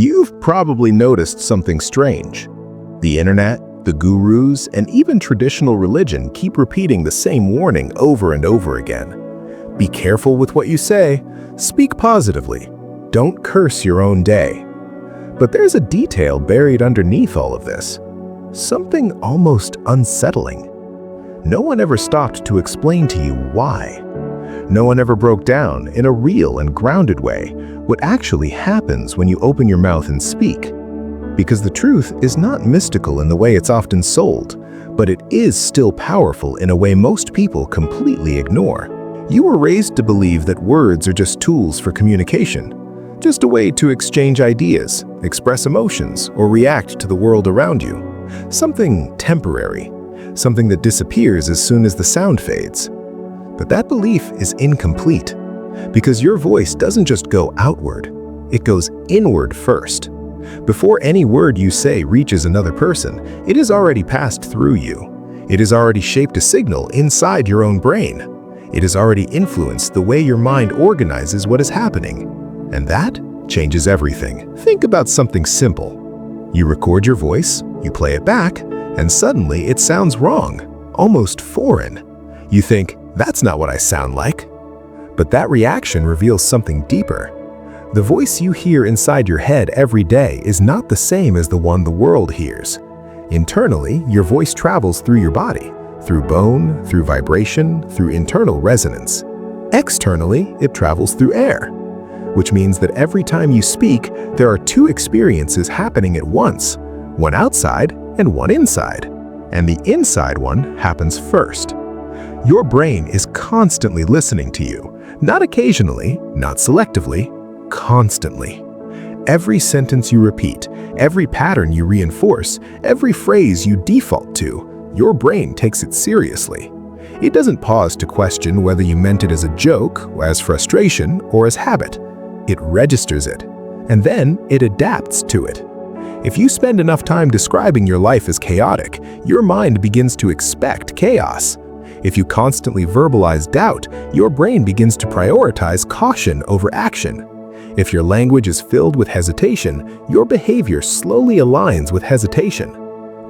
You've probably noticed something strange. The internet, the gurus, and even traditional religion keep repeating the same warning over and over again. Be careful with what you say. Speak positively. Don't curse your own day. But there's a detail buried underneath all of this. Something almost unsettling. No one ever stopped to explain to you why. No one ever broke down, in a real and grounded way, what actually happens when you open your mouth and speak. Because the truth is not mystical in the way it's often sold, but it is still powerful in a way most people completely ignore. You were raised to believe that words are just tools for communication, just a way to exchange ideas, express emotions, or react to the world around you. Something temporary, something that disappears as soon as the sound fades. But that belief is incomplete, because your voice doesn't just go outward, it goes inward first. Before any word you say reaches another person, it has already passed through you. It has already shaped a signal inside your own brain. It has already influenced the way your mind organizes what is happening. And that changes everything. Think about something simple. You record your voice, you play it back, and suddenly it sounds wrong, almost foreign. You think, that's not what I sound like. But that reaction reveals something deeper. The voice you hear inside your head every day is not the same as the one the world hears. Internally, your voice travels through your body, through bone, through vibration, through internal resonance. Externally, it travels through air, which means that every time you speak, there are two experiences happening at once, one outside and one inside. And the inside one happens first. Your brain is constantly listening to you, not occasionally, not selectively, constantly. Every sentence you repeat, every pattern you reinforce, every phrase you default to, your brain takes it seriously. It doesn't pause to question whether you meant it as a joke, as frustration, or as habit. It registers it, and then it adapts to it. If you spend enough time describing your life as chaotic, your mind begins to expect chaos. If you constantly verbalize doubt, your brain begins to prioritize caution over action. If your language is filled with hesitation, your behavior slowly aligns with hesitation.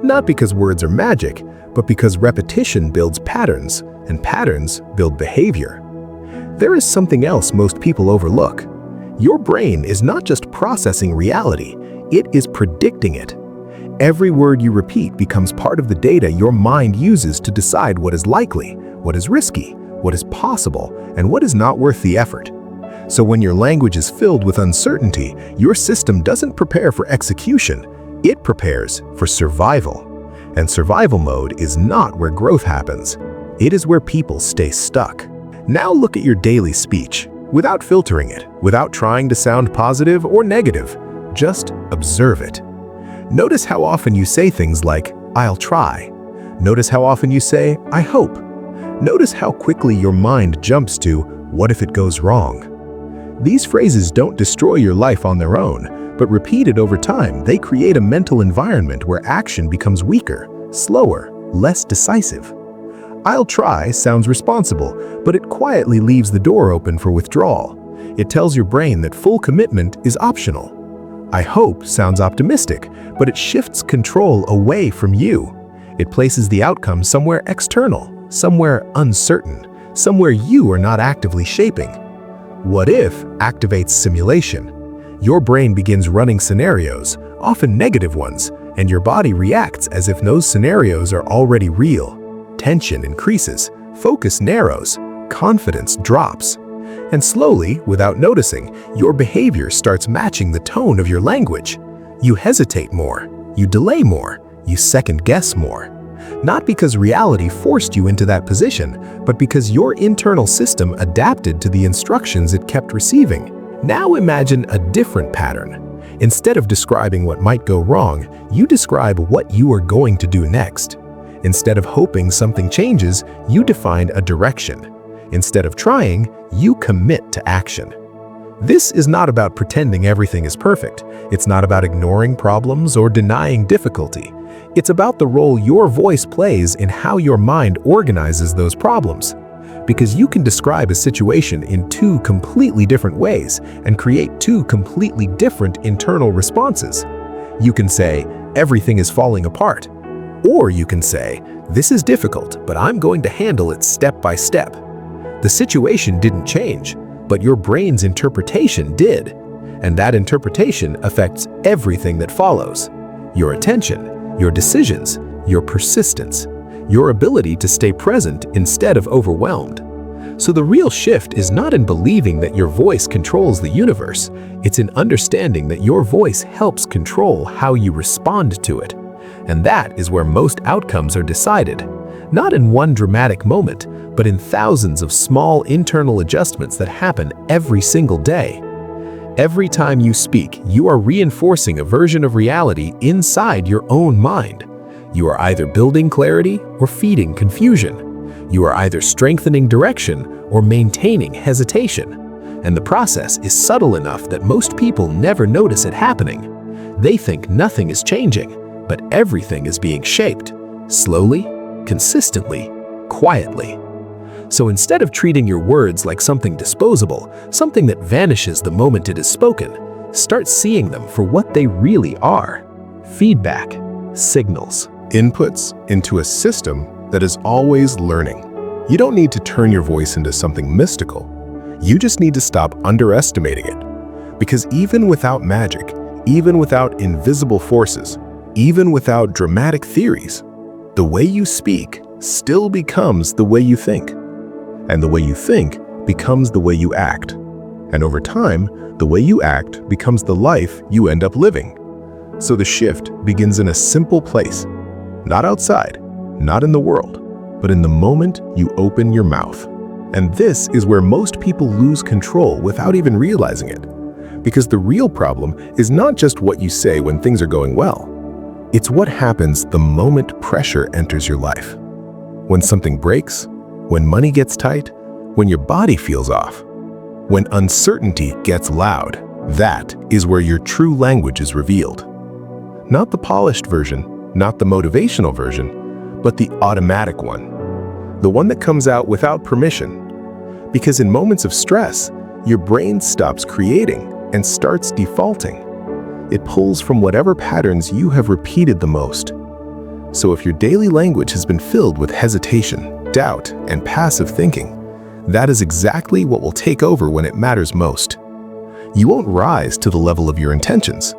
Not because words are magic, but because repetition builds patterns, and patterns build behavior. There is something else most people overlook. Your brain is not just processing reality, it is predicting it. Every word you repeat becomes part of the data your mind uses to decide what is likely, what is risky, what is possible, and what is not worth the effort. So when your language is filled with uncertainty, your system doesn't prepare for execution, it prepares for survival. And survival mode is not where growth happens. It is where people stay stuck. Now look at your daily speech, without filtering it, without trying to sound positive or negative. Just observe it. Notice how often you say things like, "I'll try." Notice how often you say, "I hope." Notice how quickly your mind jumps to, "What if it goes wrong?" These phrases don't destroy your life on their own, but repeated over time, they create a mental environment where action becomes weaker, slower, less decisive. "I'll try" sounds responsible, but it quietly leaves the door open for withdrawal. It tells your brain that full commitment is optional. "I hope" sounds optimistic, but it shifts control away from you. It places the outcome somewhere external, somewhere uncertain, somewhere you are not actively shaping. "What if" activates simulation. Your brain begins running scenarios, often negative ones, and your body reacts as if those scenarios are already real. Tension increases, focus narrows, confidence drops. And slowly, without noticing, your behavior starts matching the tone of your language. You hesitate more, you delay more, you second-guess more. Not because reality forced you into that position, but because your internal system adapted to the instructions it kept receiving. Now imagine a different pattern. Instead of describing what might go wrong, you describe what you are going to do next. Instead of hoping something changes, you define a direction. Instead of trying, you commit to action. This is not about pretending everything is perfect. It's not about ignoring problems or denying difficulty. It's about the role your voice plays in how your mind organizes those problems. because you can describe a situation in two completely different ways and create two completely different internal responses. You can say, everything is falling apart. Or you can say, this is difficult, but I'm going to handle it step by step. The situation didn't change, but your brain's interpretation did. And that interpretation affects everything that follows. Your attention, your decisions, your persistence, your ability to stay present instead of overwhelmed. So the real shift is not in believing that your voice controls the universe. It's in understanding that your voice helps control how you respond to it. And that is where most outcomes are decided. Not in one dramatic moment, but in thousands of small internal adjustments that happen every single day. Every time you speak, you are reinforcing a version of reality inside your own mind. You are either building clarity or feeding confusion. You are either strengthening direction or maintaining hesitation. And the process is subtle enough that most people never notice it happening. They think nothing is changing, but everything is being shaped, slowly, consistently, quietly. So instead of treating your words like something disposable, something that vanishes the moment it is spoken, start seeing them for what they really are: feedback, signals, inputs into a system that is always learning. You don't need to turn your voice into something mystical. You just need to stop underestimating it. Because even without magic, even without invisible forces, even without dramatic theories, the way you speak still becomes the way you think. And the way you think becomes the way you act. And over time, the way you act becomes the life you end up living. So the shift begins in a simple place, not outside, not in the world, but in the moment you open your mouth. And this is where most people lose control without even realizing it. Because the real problem is not just what you say when things are going well. It's what happens the moment pressure enters your life. When something breaks, when money gets tight, when your body feels off, when uncertainty gets loud, that is where your true language is revealed. Not the polished version, not the motivational version, but the automatic one. The one that comes out without permission. Because in moments of stress, your brain stops creating and starts defaulting. It pulls from whatever patterns you have repeated the most. So if your daily language has been filled with hesitation, doubt, and passive thinking, that is exactly what will take over when it matters most. You won't rise to the level of your intentions.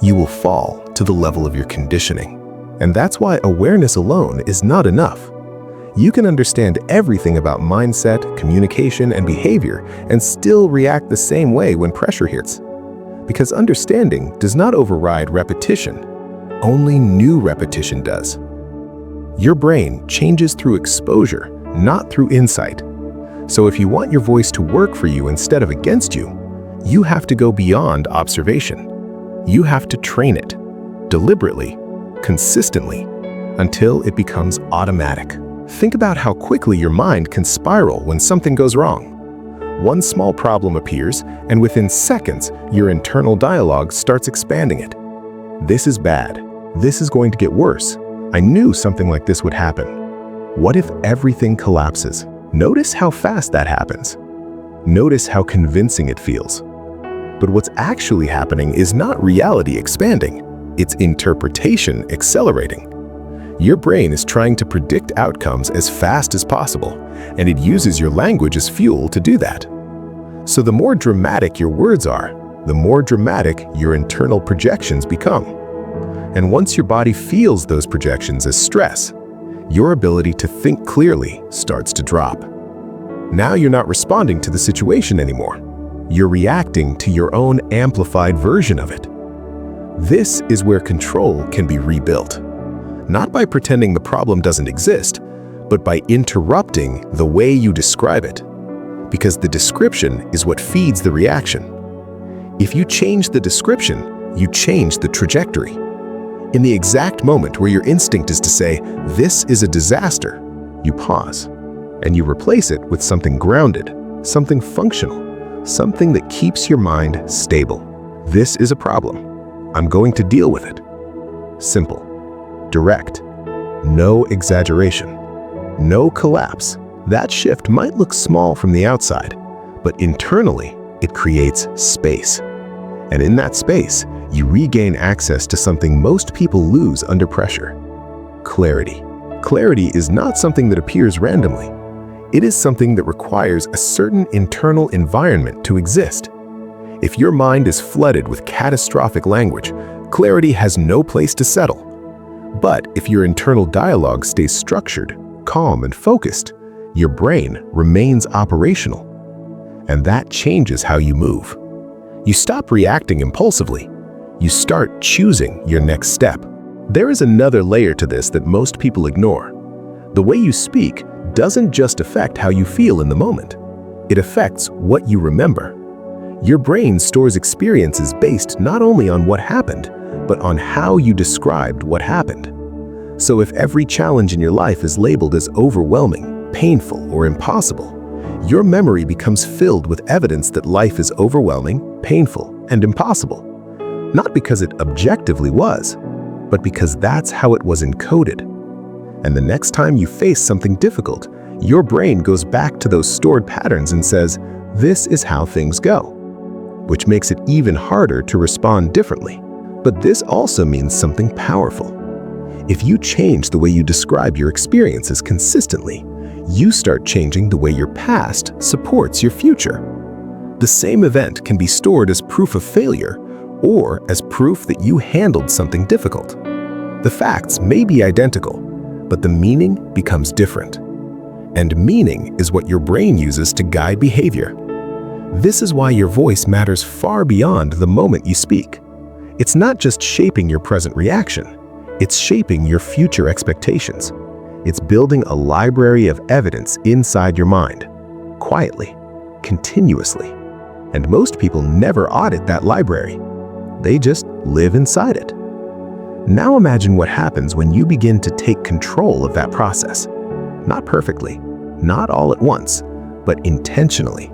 You will fall to the level of your conditioning. And that's why awareness alone is not enough. You can understand everything about mindset, communication, and behavior and still react the same way when pressure hits. Because understanding does not override repetition. Only new repetition does. Your brain changes through exposure, not through insight. So if you want your voice to work for you instead of against you, you have to go beyond observation. You have to train it, deliberately, consistently, until it becomes automatic. Think about how quickly your mind can spiral when something goes wrong. One small problem appears, and within seconds, your internal dialogue starts expanding it. This is bad. This is going to get worse. I knew something like this would happen. What if everything collapses? Notice how fast that happens. Notice how convincing it feels. But what's actually happening is not reality expanding. It's interpretation accelerating. Your brain is trying to predict outcomes as fast as possible, and it uses your language as fuel to do that. So the more dramatic your words are, the more dramatic your internal projections become. And once your body feels those projections as stress, your ability to think clearly starts to drop. Now you're not responding to the situation anymore. You're reacting to your own amplified version of it. This is where control can be rebuilt. Not by pretending the problem doesn't exist, but by interrupting the way you describe it. Because the description is what feeds the reaction. If you change the description, you change the trajectory. In the exact moment where your instinct is to say, "This is a disaster," you pause, and you replace it with something grounded, something functional, something that keeps your mind stable. This is a problem. I'm going to deal with it. Simple, direct, no exaggeration, no collapse, That shift might look small from the outside, but internally, it creates space. And in that space, you regain access to something most people lose under pressure: clarity. Clarity is not something that appears randomly. It is something that requires a certain internal environment to exist. If your mind is flooded with catastrophic language, clarity has no place to settle. But if your internal dialogue stays structured, calm, and focused, your brain remains operational. And that changes how you move. You stop reacting impulsively. You start choosing your next step. There is another layer to this that most people ignore. The way you speak doesn't just affect how you feel in the moment. It affects what you remember. Your brain stores experiences based not only on what happened, but on how you described what happened. So if every challenge in your life is labeled as overwhelming, painful, or impossible, your memory becomes filled with evidence that life is overwhelming, painful, and impossible. Not because it objectively was, but because that's how it was encoded. And the next time you face something difficult, your brain goes back to those stored patterns and says, "This is how things go," which makes it even harder to respond differently. But this also means something powerful. If you change the way you describe your experiences consistently, you start changing the way your past supports your future. The same event can be stored as proof of failure or as proof that you handled something difficult. The facts may be identical, but the meaning becomes different. And meaning is what your brain uses to guide behavior. This is why your voice matters far beyond the moment you speak. It's not just shaping your present reaction, it's shaping your future expectations. It's building a library of evidence inside your mind, quietly, continuously. And most people never audit that library. They just live inside it. Now imagine what happens when you begin to take control of that process. Not perfectly, not all at once, but intentionally.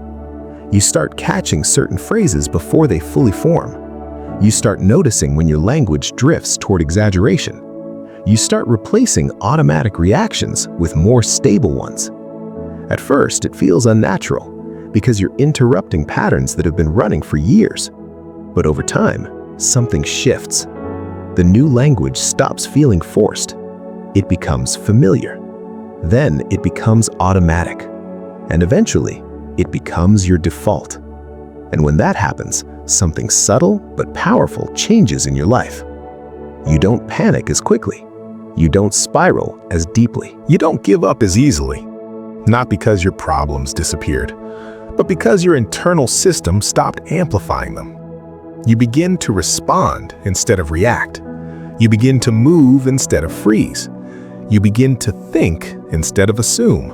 You start catching certain phrases before they fully form. You start noticing when your language drifts toward exaggeration. You start replacing automatic reactions with more stable ones. At first, it feels unnatural because you're interrupting patterns that have been running for years. But over time, something shifts. The new language stops feeling forced. It becomes familiar. Then it becomes automatic. And eventually, it becomes your default. And when that happens, something subtle but powerful changes in your life. You don't panic as quickly. You don't spiral as deeply. You don't give up as easily. Not because your problems disappeared, but because your internal system stopped amplifying them. You begin to respond instead of react. You begin to move instead of freeze. You begin to think instead of assume.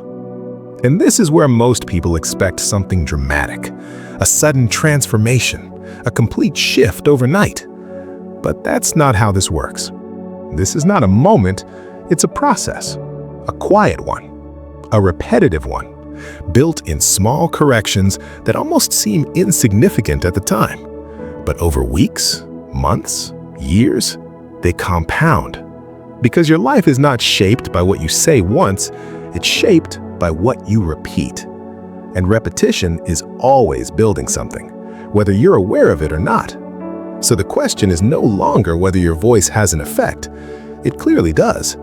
And this is where most people expect something dramatic, a sudden transformation, a complete shift overnight. But that's not how this works. This is not a moment, it's a process, a quiet one, a repetitive one, built in small corrections that almost seem insignificant at the time. But over weeks, months, years, they compound. Because your life is not shaped by what you say once, it's shaped by what you repeat. And repetition is always building something, whether you're aware of it or not. So the question is no longer whether your voice has an effect. It clearly does.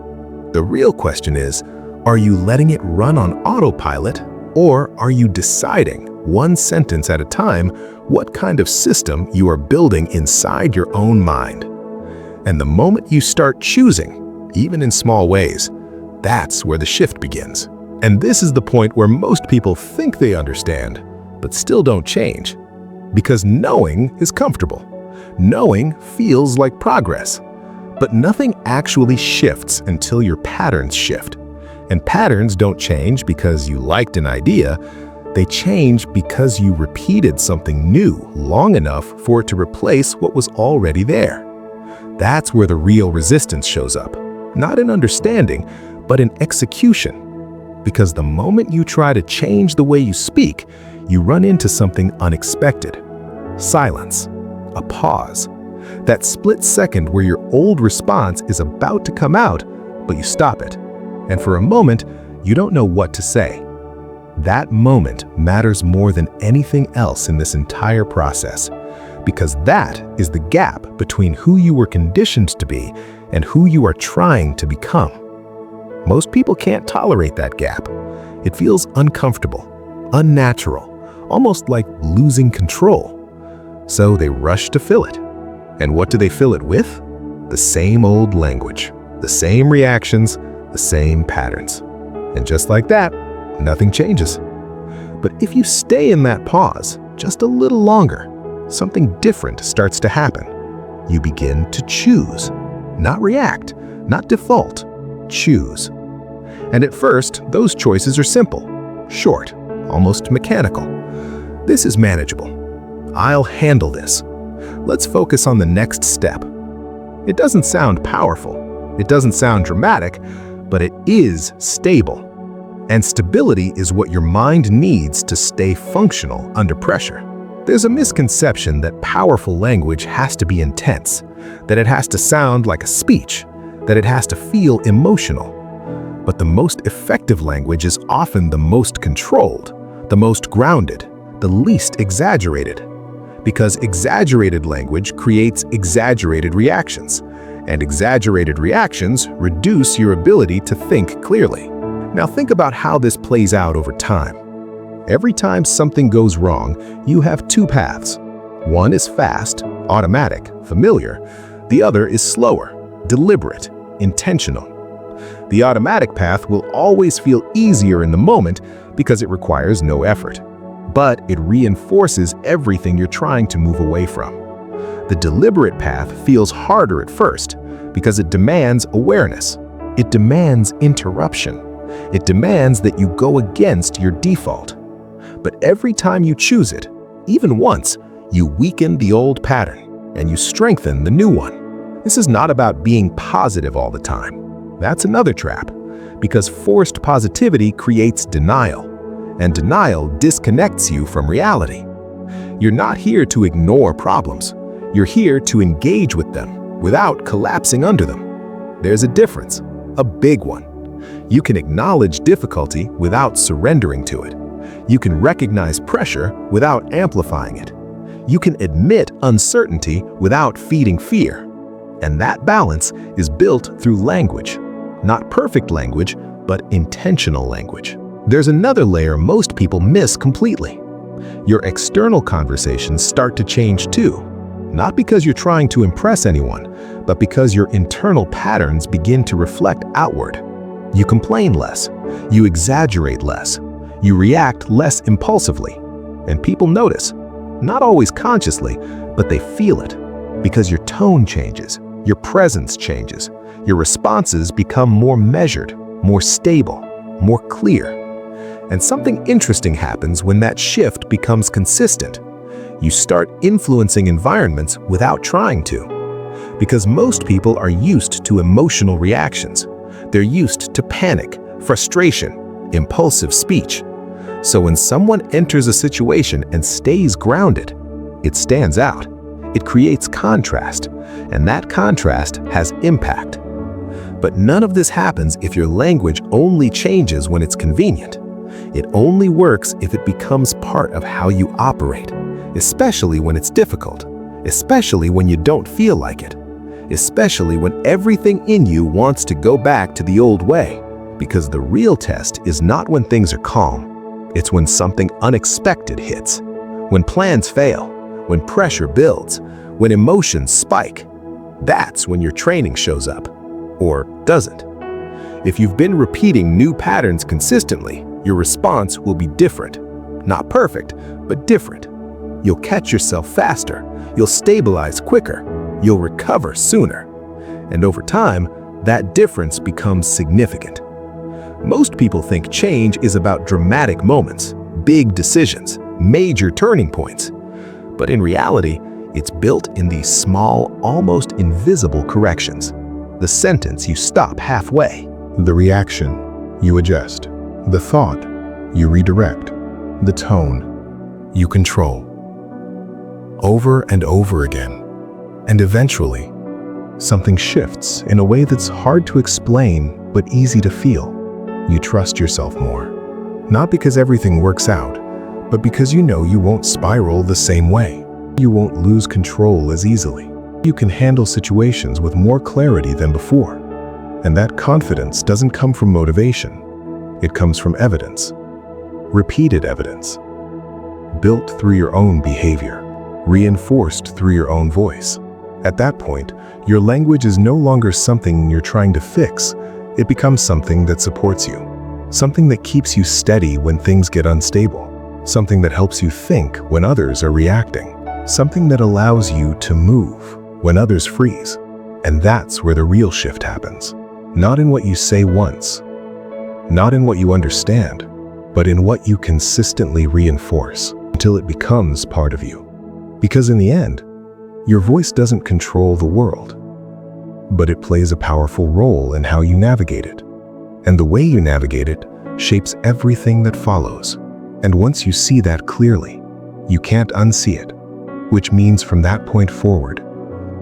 The real question is, are you letting it run on autopilot, or are you deciding, one sentence at a time, what kind of system you are building inside your own mind? And the moment you start choosing, even in small ways, that's where the shift begins. And this is the point where most people think they understand, but still don't change. Because knowing is comfortable. Knowing feels like progress. But nothing actually shifts until your patterns shift. And patterns don't change because you liked an idea. They change because you repeated something new long enough for it to replace what was already there. That's where the real resistance shows up. Not in understanding, but in execution. Because the moment you try to change the way you speak, you run into something unexpected. Silence. A pause. That split second where your old response is about to come out, but you stop it. And for a moment, you don't know what to say. That moment matters more than anything else in this entire process, because that is the gap between who you were conditioned to be and who you are trying to become. Most people can't tolerate that gap. It feels uncomfortable, unnatural, almost like losing control. So they rush to fill it. And what do they fill it with? The same old language, the same reactions, the same patterns. And just like that, nothing changes. But if you stay in that pause just a little longer, something different starts to happen. You begin to choose, not react, not default, choose. And at first, those choices are simple, short, almost mechanical. This is manageable. I'll handle this. Let's focus on the next step. It doesn't sound powerful. It doesn't sound dramatic, but it is stable. And stability is what your mind needs to stay functional under pressure. There's a misconception that powerful language has to be intense, that it has to sound like a speech, that it has to feel emotional. But the most effective language is often the most controlled, the most grounded, the least exaggerated. Because exaggerated language creates exaggerated reactions, and exaggerated reactions reduce your ability to think clearly. Now think about how this plays out over time. Every time something goes wrong, you have two paths. One is fast, automatic, familiar. The other is slower, deliberate, intentional. The automatic path will always feel easier in the moment because it requires no effort. But it reinforces everything you're trying to move away from. The deliberate path feels harder at first because it demands awareness. It demands interruption. It demands that you go against your default. But every time you choose it, even once, you weaken the old pattern and you strengthen the new one. This is not about being positive all the time. That's another trap, because forced positivity creates denial. And denial disconnects you from reality. You're not here to ignore problems. You're here to engage with them without collapsing under them. There's a difference, a big one. You can acknowledge difficulty without surrendering to it. You can recognize pressure without amplifying it. You can admit uncertainty without feeding fear. And that balance is built through language. Not perfect language, but intentional language. There's another layer most people miss completely. Your external conversations start to change too. Not because you're trying to impress anyone, but because your internal patterns begin to reflect outward. You complain less. You exaggerate less. You react less impulsively. And people notice, not always consciously, but they feel it. Because your tone changes, your presence changes, your responses become more measured, more stable, more clear. And something interesting happens when that shift becomes consistent. You start influencing environments without trying to. Because most people are used to emotional reactions. They're used to panic, frustration, impulsive speech. So when someone enters a situation and stays grounded, it stands out. It creates contrast, and that contrast has impact. But none of this happens if your language only changes when it's convenient. It only works if it becomes part of how you operate, especially when it's difficult, especially when you don't feel like it, especially when everything in you wants to go back to the old way. Because the real test is not when things are calm. It's when something unexpected hits, when plans fail, when pressure builds, when emotions spike. That's when your training shows up, or doesn't. If you've been repeating new patterns consistently, your response will be different. Not perfect, but different. You'll catch yourself faster. You'll stabilize quicker. You'll recover sooner. And over time, that difference becomes significant. Most people think change is about dramatic moments, big decisions, major turning points. But in reality, it's built in these small, almost invisible corrections. The sentence you stop halfway. The reaction, you adjust. The thought, you redirect. The tone, you control. Over and over again. And eventually, something shifts in a way that's hard to explain but easy to feel. You trust yourself more. Not because everything works out, but because you know you won't spiral the same way. You won't lose control as easily. You can handle situations with more clarity than before. And that confidence doesn't come from motivation. It comes from evidence. Repeated evidence. Built through your own behavior. Reinforced through your own voice. At that point, your language is no longer something you're trying to fix. It becomes something that supports you. Something that keeps you steady when things get unstable. Something that helps you think when others are reacting. Something that allows you to move when others freeze. And that's where the real shift happens. Not in what you say once, not in what you understand, but in what you consistently reinforce until it becomes part of you. Because in the end, your voice doesn't control the world, but it plays a powerful role in how you navigate it. And the way you navigate it shapes everything that follows. And once you see that clearly, you can't unsee it, which means from that point forward,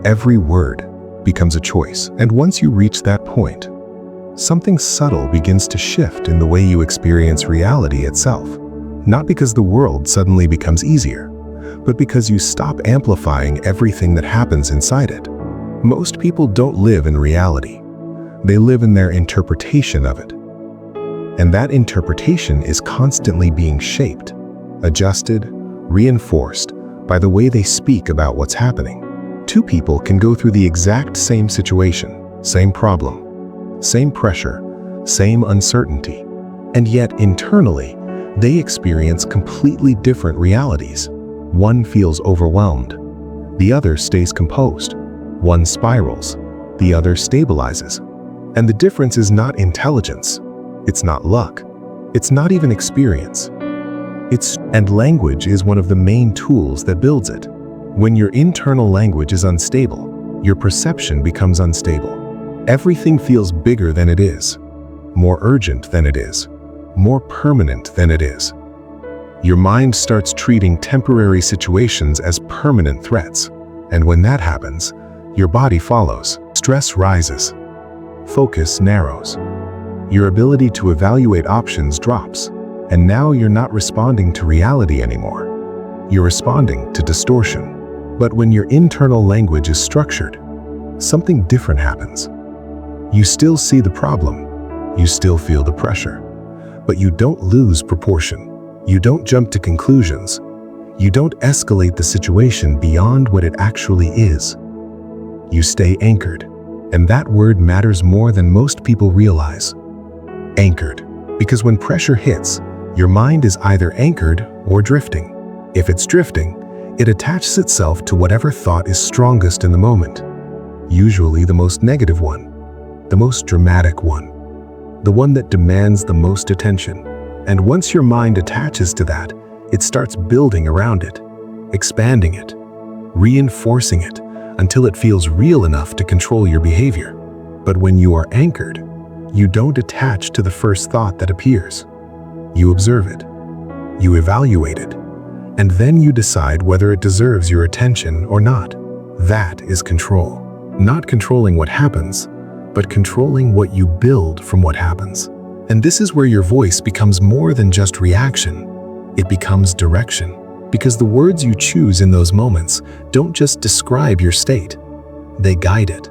every word becomes a choice. And once you reach that point, something subtle begins to shift in the way you experience reality itself. Not because the world suddenly becomes easier, but because you stop amplifying everything that happens inside it. Most people don't live in reality. They live in their interpretation of it. And that interpretation is constantly being shaped, adjusted, reinforced by the way they speak about what's happening. Two people can go through the exact same situation, same problem, same pressure, same uncertainty, and yet internally, they experience completely different realities. One feels overwhelmed, the other stays composed. One spirals, the other stabilizes. And the difference is not intelligence, it's not luck, it's not even experience. And language is one of the main tools that builds it. When your internal language is unstable, your perception becomes unstable. Everything feels bigger than it is, more urgent than it is, more permanent than it is. Your mind starts treating temporary situations as permanent threats. And when that happens, your body follows. Stress rises. Focus narrows. Your ability to evaluate options drops. And now you're not responding to reality anymore. You're responding to distortion. But when your internal language is structured, something different happens. You still see the problem. You still feel the pressure. But you don't lose proportion. You don't jump to conclusions. You don't escalate the situation beyond what it actually is. You stay anchored. And that word matters more than most people realize. Anchored. Because when pressure hits, your mind is either anchored or drifting. If it's drifting, it attaches itself to whatever thought is strongest in the moment. Usually the most negative one, the most dramatic one, the one that demands the most attention. And once your mind attaches to that, it starts building around it, expanding it, reinforcing it until it feels real enough to control your behavior. But when you are anchored, you don't attach to the first thought that appears. You observe it, you evaluate it, and then you decide whether it deserves your attention or not. That is control. Not controlling what happens, but controlling what you build from what happens. And this is where your voice becomes more than just reaction. It becomes direction. Because the words you choose in those moments don't just describe your state, they guide it.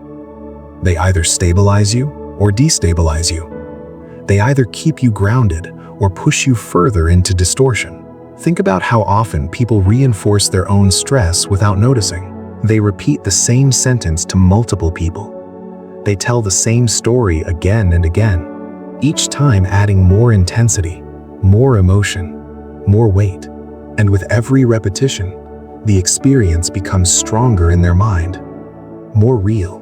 They either stabilize you or destabilize you. They either keep you grounded or push you further into distortion. Think about how often people reinforce their own stress without noticing. They repeat the same sentence to multiple people. They tell the same story again and again, each time adding more intensity, more emotion, more weight. And with every repetition, the experience becomes stronger in their mind, more real,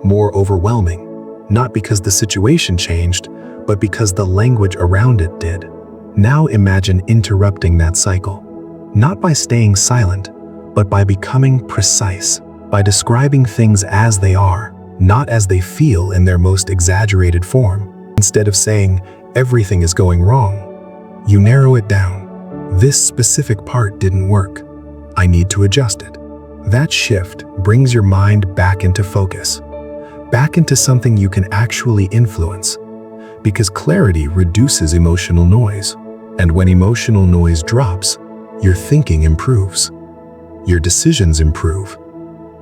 more overwhelming, not because the situation changed, but because the language around it did. Now imagine interrupting that cycle, not by staying silent, but by becoming precise, by describing things as they are, not as they feel in their most exaggerated form. Instead of saying, everything is going wrong, you narrow it down. This specific part didn't work. I need to adjust it. That shift brings your mind back into focus, back into something you can actually influence. because clarity reduces emotional noise. And when emotional noise drops, your thinking improves, your decisions improve,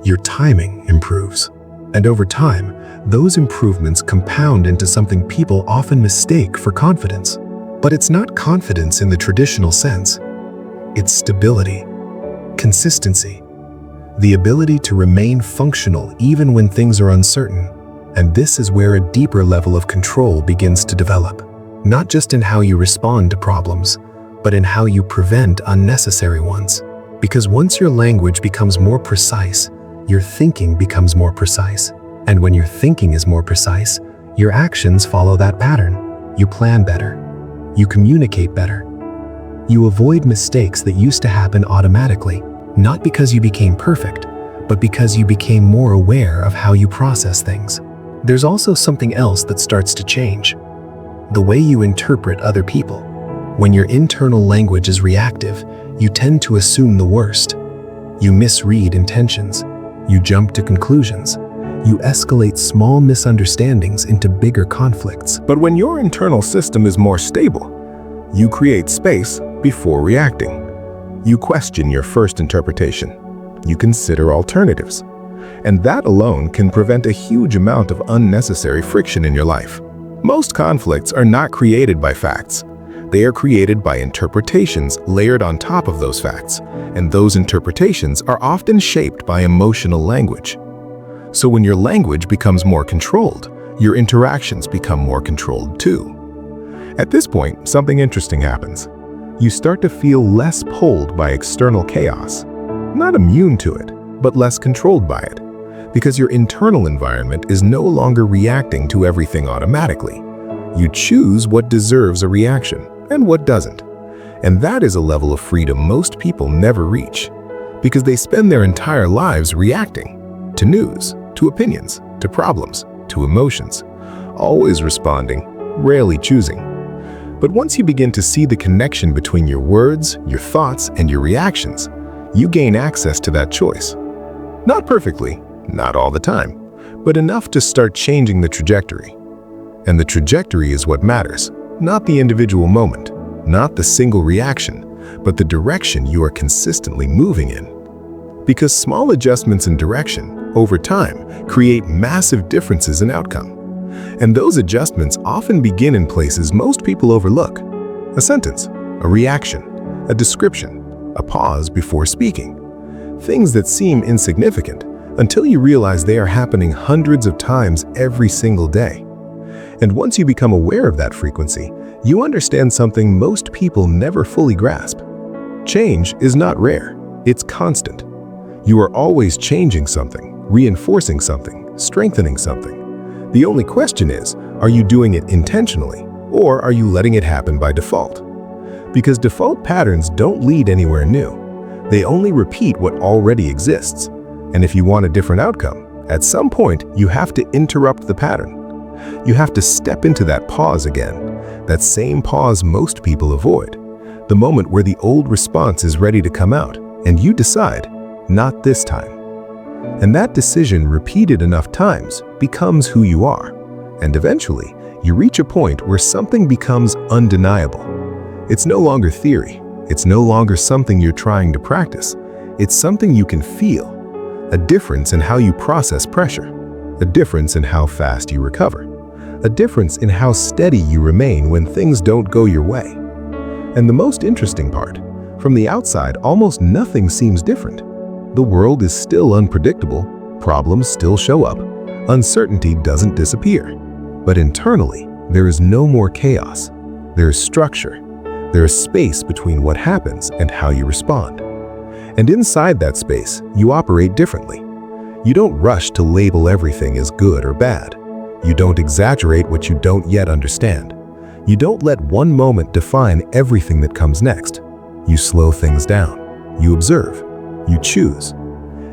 your timing improves. And over time, those improvements compound into something people often mistake for confidence. But it's not confidence in the traditional sense. It's stability, consistency, the ability to remain functional even when things are uncertain. And this is where a deeper level of control begins to develop, not just in how you respond to problems, but in how you prevent unnecessary ones. Because once your language becomes more precise, your thinking becomes more precise. And when your thinking is more precise, your actions follow that pattern. You plan better. You communicate better. You avoid mistakes that used to happen automatically, not because you became perfect, but because you became more aware of how you process things. There's also something else that starts to change: the way you interpret other people. When your internal language is reactive, you tend to assume the worst. You misread intentions. You jump to conclusions. You escalate small misunderstandings into bigger conflicts. But when your internal system is more stable, you create space before reacting. You question your first interpretation. You consider alternatives. And that alone can prevent a huge amount of unnecessary friction in your life. Most conflicts are not created by facts. They are created by interpretations layered on top of those facts, and those interpretations are often shaped by emotional language. So when your language becomes more controlled, your interactions become more controlled too. At this point, something interesting happens. You start to feel less pulled by external chaos. Not immune to it, but less controlled by it, because your internal environment is no longer reacting to everything automatically. You choose what deserves a reaction and what doesn't. And that is a level of freedom most people never reach, because they spend their entire lives reacting to news, to opinions, to problems, to emotions, always responding, rarely choosing. But once you begin to see the connection between your words, your thoughts, and your reactions, you gain access to that choice. Not perfectly, not all the time, but enough to start changing the trajectory. And the trajectory is what matters, not the individual moment, not the single reaction, but the direction you are consistently moving in. Because small adjustments in direction, over time, create massive differences in outcome. And those adjustments often begin in places most people overlook. A sentence, a reaction, a description, a pause before speaking. Things that seem insignificant until you realize they are happening hundreds of times every single day. And once you become aware of that frequency, you understand something most people never fully grasp. Change is not rare, it's constant. You are always changing something, reinforcing something, strengthening something. The only question is, are you doing it intentionally, or are you letting it happen by default? Because default patterns don't lead anywhere new. They only repeat what already exists. And if you want a different outcome, at some point you have to interrupt the pattern. You have to step into that pause again, that same pause most people avoid, the moment where the old response is ready to come out, and you decide, not this time. And that decision, repeated enough times, becomes who you are. And eventually, you reach a point where something becomes undeniable. It's no longer theory. It's no longer something you're trying to practice. It's something you can feel. A difference in how you process pressure. A difference in how fast you recover. A difference in how steady you remain when things don't go your way. And the most interesting part, from the outside, almost nothing seems different. The world is still unpredictable, problems still show up, uncertainty doesn't disappear. But internally, there is no more chaos. There is structure. There is space between what happens and how you respond. And inside that space, you operate differently. You don't rush to label everything as good or bad. You don't exaggerate what you don't yet understand. You don't let one moment define everything that comes next. You slow things down. You observe. You choose.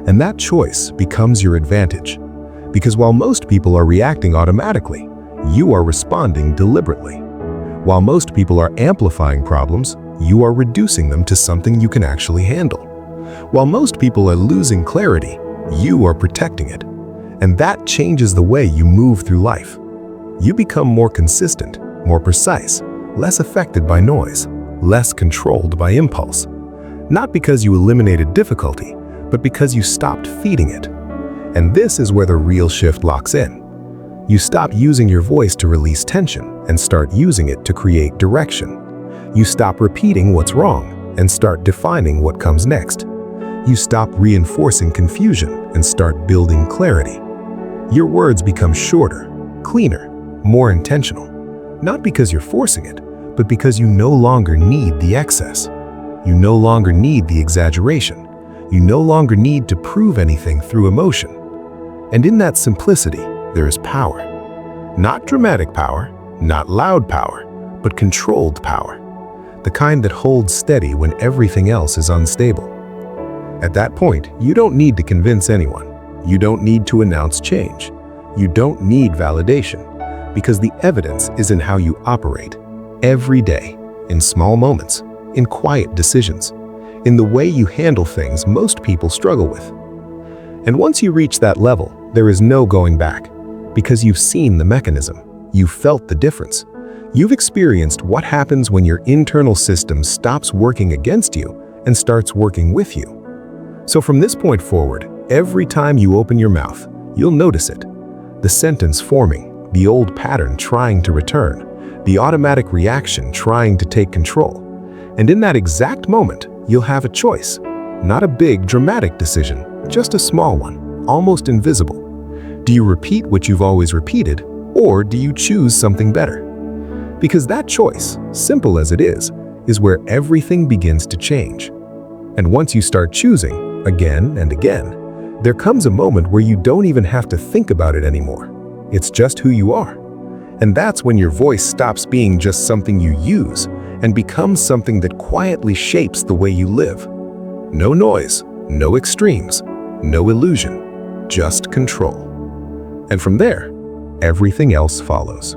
And that choice becomes your advantage. Because while most people are reacting automatically, you are responding deliberately. While most people are amplifying problems, you are reducing them to something you can actually handle. While most people are losing clarity, you are protecting it. And that changes the way you move through life. You become more consistent, more precise, less affected by noise, less controlled by impulse. Not because you eliminated difficulty, but because you stopped feeding it. And this is where the real shift locks in. You stop using your voice to release tension and start using it to create direction. You stop repeating what's wrong and start defining what comes next. You stop reinforcing confusion and start building clarity. Your words become shorter, cleaner, more intentional. Not because you're forcing it, but because you no longer need the excess. You no longer need the exaggeration. You no longer need to prove anything through emotion. And in that simplicity, there is power. Not dramatic power, not loud power, but controlled power. The kind that holds steady when everything else is unstable. At that point, you don't need to convince anyone. You don't need to announce change. You don't need validation, because the evidence is in how you operate every day, in small moments, in quiet decisions, in the way you handle things most people struggle with. And once you reach that level, there is no going back, because you've seen the mechanism, you've felt the difference. You've experienced what happens when your internal system stops working against you and starts working with you. So from this point forward, every time you open your mouth, you'll notice it. The sentence forming, the old pattern trying to return, the automatic reaction trying to take control. And in that exact moment, you'll have a choice. Not a big, dramatic decision, just a small one, almost invisible. Do you repeat what you've always repeated, or do you choose something better? Because that choice, simple as it is where everything begins to change. And once you start choosing, again and again, there comes a moment where you don't even have to think about it anymore. It's just who you are. And that's when your voice stops being just something you use and becomes something that quietly shapes the way you live. No noise, no extremes, no illusion, just control. And from there, everything else follows.